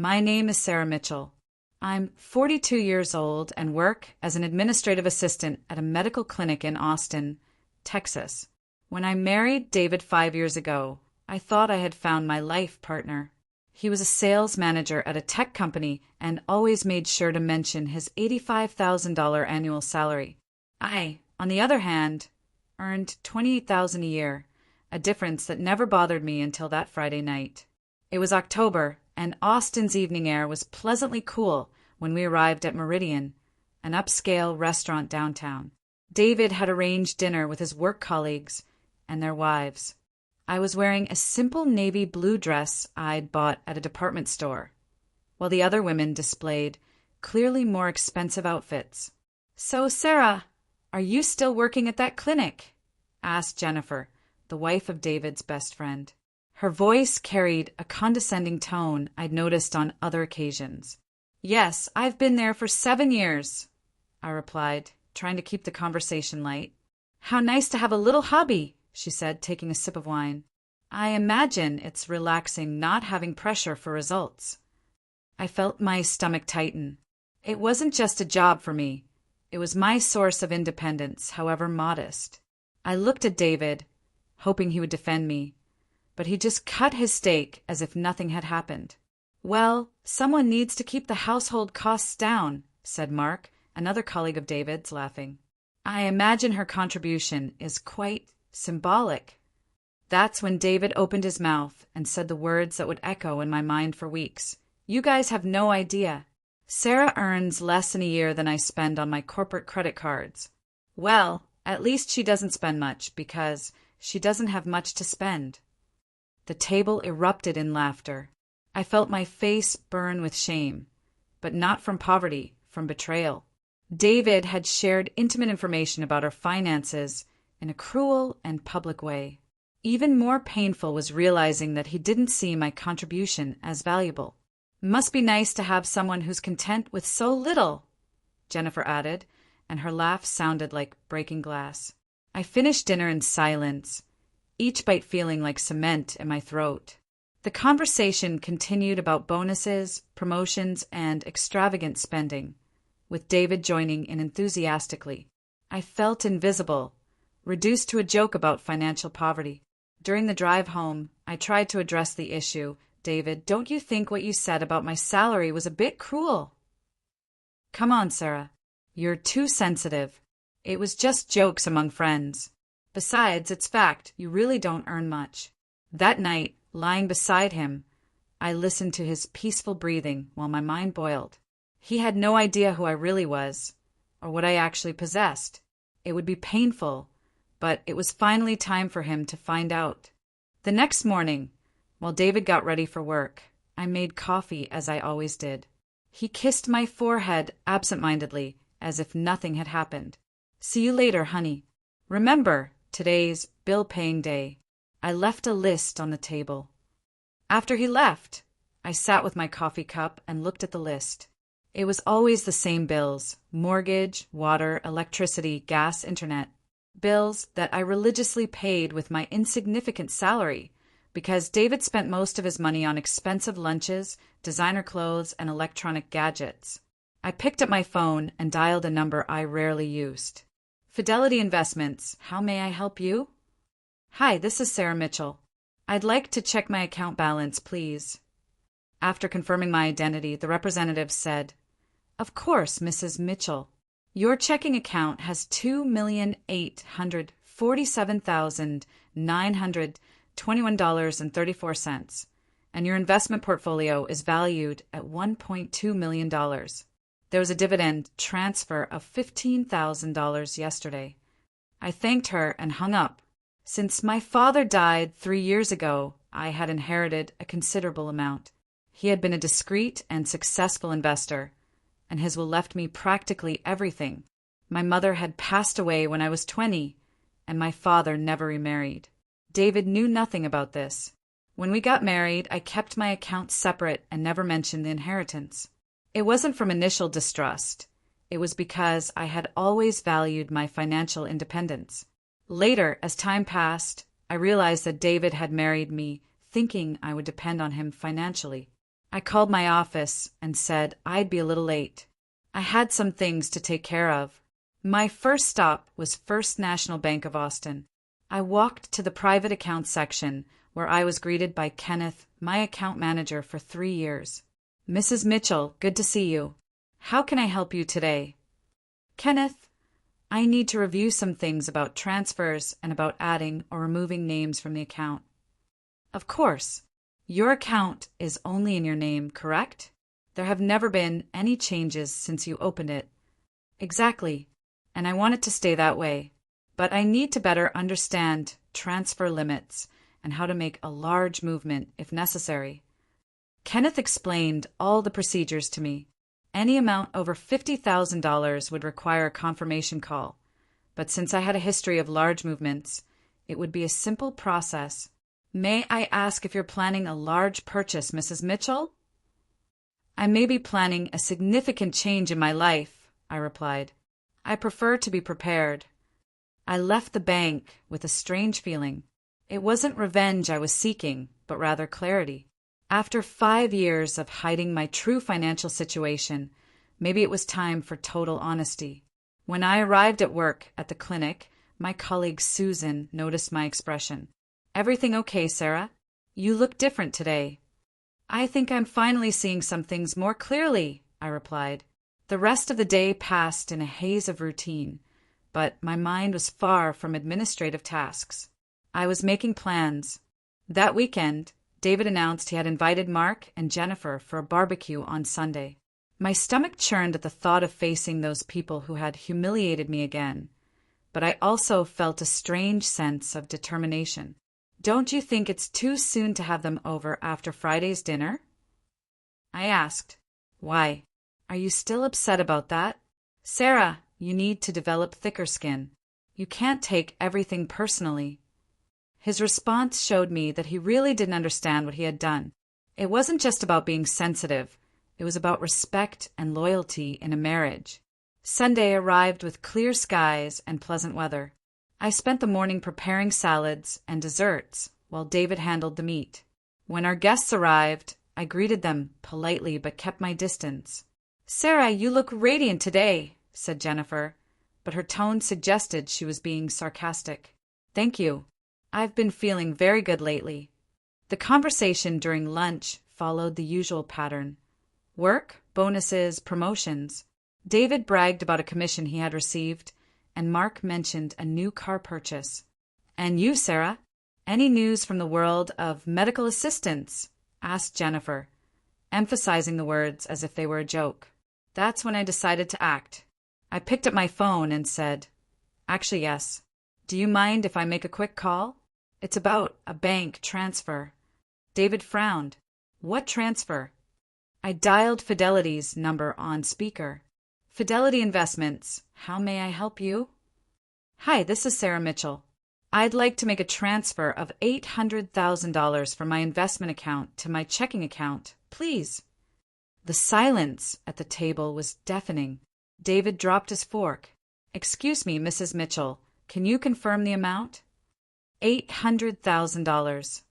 My name is Sarah Mitchell. I'm 42 years old and work as an administrative assistant at a medical clinic in Austin, Texas. When I married David 5 years ago, I thought I had found my life partner. He was a sales manager at a tech company and always made sure to mention his $85,000 annual salary. I, on the other hand, earned $28,000 a year, a difference that never bothered me until that Friday night. It was October, and Austin's evening air was pleasantly cool when we arrived at Meridian, an upscale restaurant downtown. David had arranged dinner with his work colleagues and their wives. I was wearing a simple navy blue dress I'd bought at a department store, while the other women displayed clearly more expensive outfits. "So, Sarah, are you still working at that clinic?" asked Jennifer, the wife of David's best friend. Her voice carried a condescending tone I'd noticed on other occasions. "Yes, I've been there for 7 years," I replied, trying to keep the conversation light. "How nice to have a little hobby," she said, taking a sip of wine. "I imagine it's relaxing not having pressure for results." I felt my stomach tighten. It wasn't just a job for me. It was my source of independence, however modest. I looked at David, hoping he would defend me, but he just cut his steak as if nothing had happened. "Well, someone needs to keep the household costs down," said Mark, another colleague of David's, laughing. "I imagine her contribution is quite symbolic." That's when David opened his mouth and said the words that would echo in my mind for weeks. "You guys have no idea. Sarah earns less in a year than I spend on my corporate credit cards." "Well, at least she doesn't spend much because she doesn't have much to spend." The table erupted in laughter. I felt my face burn with shame, but not from poverty, from betrayal. David had shared intimate information about our finances in a cruel and public way. Even more painful was realizing that he didn't see my contribution as valuable. "Must be nice to have someone who's content with so little," Jennifer added, and her laugh sounded like breaking glass. I finished dinner in silence, each bite feeling like cement in my throat. The conversation continued about bonuses, promotions, and extravagant spending, with David joining in enthusiastically. I felt invisible, reduced to a joke about financial poverty. During the drive home, I tried to address the issue. "David, don't you think what you said about my salary was a bit cruel?" "Come on, Sarah. You're too sensitive. It was just jokes among friends. Besides, it's fact, you really don't earn much." That night, lying beside him, I listened to his peaceful breathing while my mind boiled. He had no idea who I really was, or what I actually possessed. It would be painful, but it was finally time for him to find out. The next morning, while David got ready for work, I made coffee as I always did. He kissed my forehead absent-mindedly, as if nothing had happened. "See you later, honey. Remember, today's bill-paying day." I left a list on the table. After he left, I sat with my coffee cup and looked at the list. It was always the same bills: mortgage, water, electricity, gas, internet. Bills that I religiously paid with my insignificant salary, because David spent most of his money on expensive lunches, designer clothes, and electronic gadgets. I picked up my phone and dialed a number I rarely used. "Fidelity Investments, how may I help you?" "Hi, this is Sarah Mitchell. I'd like to check my account balance, please." After confirming my identity, the representative said, "Of course, Mrs. Mitchell. Your checking account has $2,847,921.34, and your investment portfolio is valued at $1.2 million. There was a dividend transfer of $15,000 yesterday." I thanked her and hung up. Since my father died 3 years ago, I had inherited a considerable amount. He had been a discreet and successful investor, and his will left me practically everything. My mother had passed away when I was 20, and my father never remarried. David knew nothing about this. When we got married, I kept my accounts separate and never mentioned the inheritance. It wasn't from initial distrust. It was because I had always valued my financial independence. Later, as time passed, I realized that David had married me thinking I would depend on him financially. I called my office and said I'd be a little late. I had some things to take care of. My first stop was First National Bank of Austin. I walked to the private account section where I was greeted by Kenneth, my account manager for 3 years. Mrs. Mitchell, good to see you. How can I help you today? Kenneth, I need to review some things about transfers and about adding or removing names from the account. Of course. Your account is only in your name, correct? There have never been any changes since you opened it. Exactly, and I want it to stay that way. But I need to better understand transfer limits and how to make a large movement if necessary. Kenneth explained all the procedures to me. Any amount over $50,000 would require a confirmation call, but since I had a history of large movements, it would be a simple process. May I ask if you're planning a large purchase, Mrs. Mitchell? I may be planning a significant change in my life, I replied. I prefer to be prepared. I left the bank with a strange feeling. It wasn't revenge I was seeking, but rather clarity. After 5 years of hiding my true financial situation, maybe it was time for total honesty. When I arrived at work at the clinic, my colleague Susan noticed my expression. Everything okay, Sarah? You look different today. I think I'm finally seeing some things more clearly, I replied. The rest of the day passed in a haze of routine, but my mind was far from administrative tasks. I was making plans. That weekend, David announced he had invited Mark and Jennifer for a barbecue on Sunday. My stomach churned at the thought of facing those people who had humiliated me again, but I also felt a strange sense of determination. Don't you think it's too soon to have them over after Friday's dinner? I asked. Why? Are you still upset about that? Sarah, you need to develop thicker skin. You can't take everything personally. His response showed me that he really didn't understand what he had done. It wasn't just about being sensitive. It was about respect and loyalty in a marriage. Sunday arrived with clear skies and pleasant weather. I spent the morning preparing salads and desserts while David handled the meat. When our guests arrived, I greeted them politely but kept my distance. Sarah, you look radiant today, said Jennifer, but her tone suggested she was being sarcastic. Thank you. I've been feeling very good lately. The conversation during lunch followed the usual pattern. Work, bonuses, promotions. David bragged about a commission he had received, and Mark mentioned a new car purchase. And you, Sarah? Any news from the world of medical assistants? Asked Jennifer, emphasizing the words as if they were a joke. That's when I decided to act. I picked up my phone and said, Actually, yes. Do you mind if I make a quick call? It's about a bank transfer. David frowned. What transfer? I dialed Fidelity's number on speaker. Fidelity Investments. How may I help you? Hi, this is Sarah Mitchell. I'd like to make a transfer of $800,000 from my investment account to my checking account, please. The silence at the table was deafening. David dropped his fork. Excuse me, Mrs. Mitchell, can you confirm the amount? $800,000.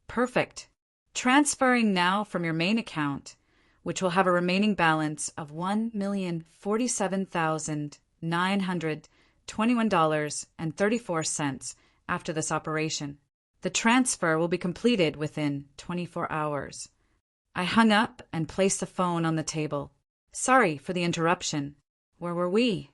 Perfect. Transferring now from your main account, which will have a remaining balance of $1,047,921.34 after this operation. The transfer will be completed within 24 hours. I hung up and placed the phone on the table. Sorry for the interruption. Where were we?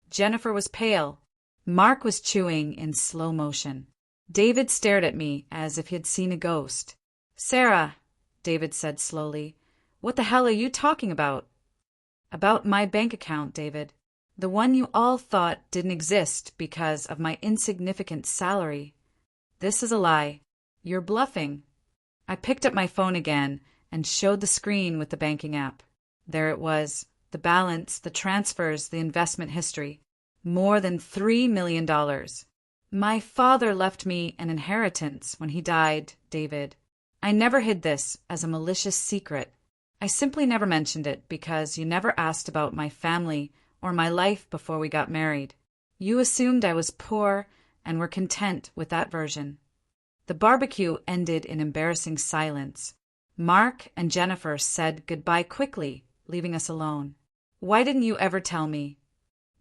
Jennifer was pale. Mark was chewing in slow motion. David stared at me as if he had seen a ghost. Sarah, David said slowly, what the hell are you talking about? About my bank account, David. The one you all thought didn't exist because of my insignificant salary. This is a lie. You're bluffing. I picked up my phone again and showed the screen with the banking app. There it was, the balance, the transfers, the investment history. More than $3 million. My father left me an inheritance when he died, David. I never hid this as a malicious secret. I simply never mentioned it because you never asked about my family or my life before we got married. You assumed I was poor and were content with that version. The barbecue ended in embarrassing silence. Mark and Jennifer said goodbye quickly, leaving us alone. Why didn't you ever tell me?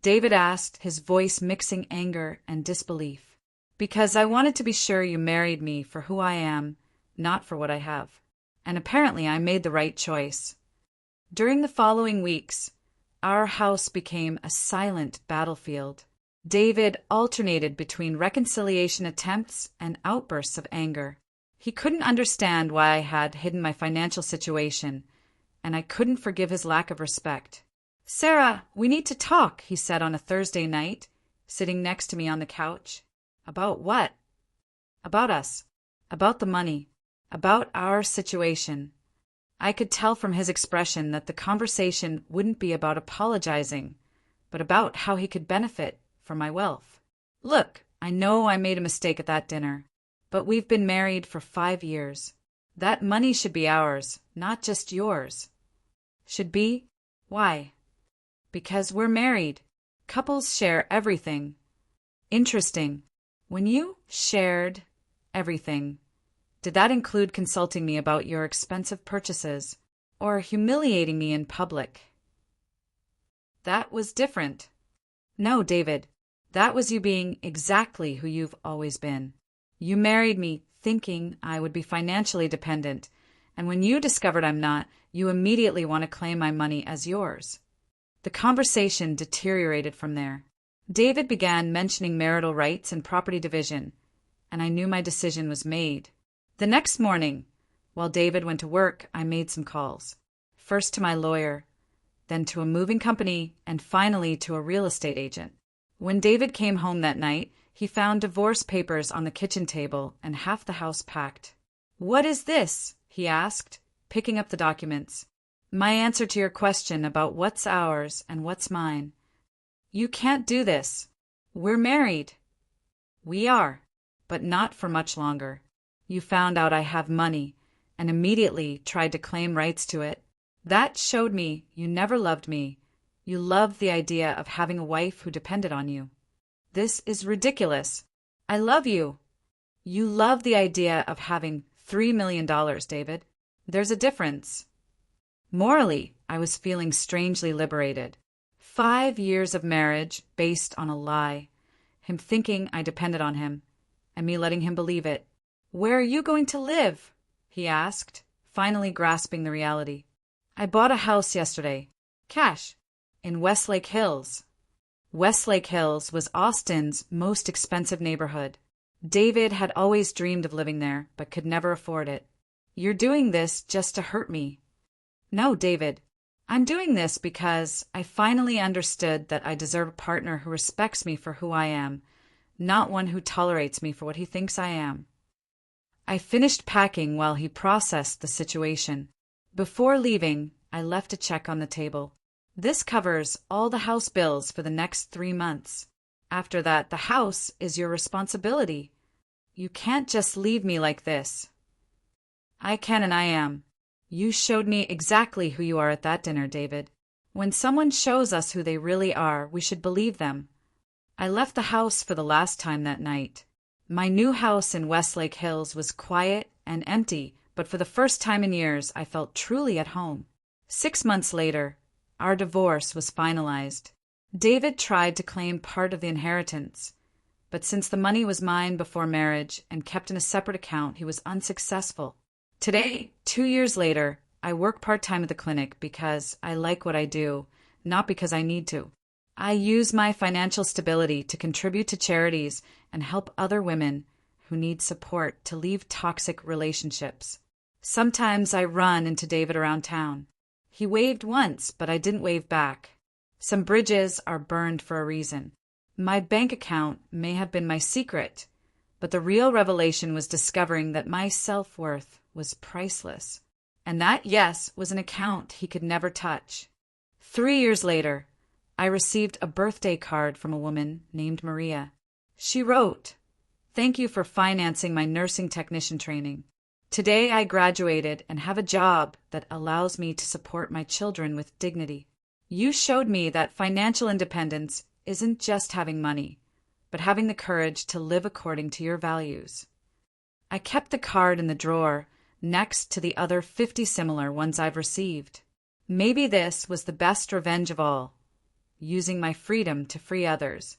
David asked, his voice mixing anger and disbelief. Because I wanted to be sure you married me for who I am, not for what I have. And apparently I made the right choice. During the following weeks, our house became a silent battlefield. David alternated between reconciliation attempts and outbursts of anger. He couldn't understand why I had hidden my financial situation, and I couldn't forgive his lack of respect. "Sarah, we need to talk," he said on a Thursday night, sitting next to me on the couch. "About what?" "About us. About the money. About our situation." I could tell from his expression that the conversation wouldn't be about apologizing, but about how he could benefit from my wealth. "Look, I know I made a mistake at that dinner, but we've been married for 5 years. That money should be ours, not just yours." "Should be? Why?" "Because we're married. Couples share everything." "Interesting. When you shared everything, did that include consulting me about your expensive purchases or humiliating me in public?" "That was different." "No, David. That was you being exactly who you've always been. You married me thinking I would be financially dependent, and when you discovered I'm not, you immediately want to claim my money as yours." The conversation deteriorated from there. David began mentioning marital rights and property division, and I knew my decision was made. The next morning, while David went to work, I made some calls. First to my lawyer, then to a moving company, and finally to a real estate agent. When David came home that night, he found divorce papers on the kitchen table and half the house packed. "What is this?" he asked, picking up the documents. "My answer to your question about what's ours and what's mine." "You can't do this. We're married." "We are, but not for much longer. You found out I have money and immediately tried to claim rights to it. That showed me you never loved me. You loved the idea of having a wife who depended on you." "This is ridiculous. I love you." "You love the idea of having $3 million, David. There's a difference." Morally, I was feeling strangely liberated. 5 years of marriage based on a lie, him thinking I depended on him, and me letting him believe it. "Where are you going to live?" he asked, finally grasping the reality. "I bought a house yesterday. Cash. In Westlake Hills." Westlake Hills was Austin's most expensive neighborhood. David had always dreamed of living there, but could never afford it. "You're doing this just to hurt me." "No, David. I'm doing this because I finally understood that I deserve a partner who respects me for who I am, not one who tolerates me for what he thinks I am." I finished packing while he processed the situation. Before leaving, I left a check on the table. "This covers all the house bills for the next 3 months. After that, the house is your responsibility. You can't just leave me like this." "I can and I am. You showed me exactly who you are at that dinner, David. When someone shows us who they really are, we should believe them." I left the house for the last time that night. My new house in Westlake Hills was quiet and empty, but for the first time in years, I felt truly at home. 6 months later, our divorce was finalized. David tried to claim part of the inheritance, but since the money was mine before marriage and kept in a separate account, he was unsuccessful. Today, 2 years later, I work part-time at the clinic because I like what I do, not because I need to. I use my financial stability to contribute to charities and help other women who need support to leave toxic relationships. Sometimes I run into David around town. He waved once, but I didn't wave back. Some bridges are burned for a reason. My bank account may have been my secret, but the real revelation was discovering that my self-worth was priceless. And that, yes, was an account he could never touch. 3 years later, I received a birthday card from a woman named Maria. She wrote, "Thank you for financing my nursing technician training. Today I graduated and have a job that allows me to support my children with dignity. You showed me that financial independence isn't just having money, but having the courage to live according to your values." I kept the card in the drawer, next to the other 50 similar ones I've received. Maybe this was the best revenge of all, using my freedom to free others.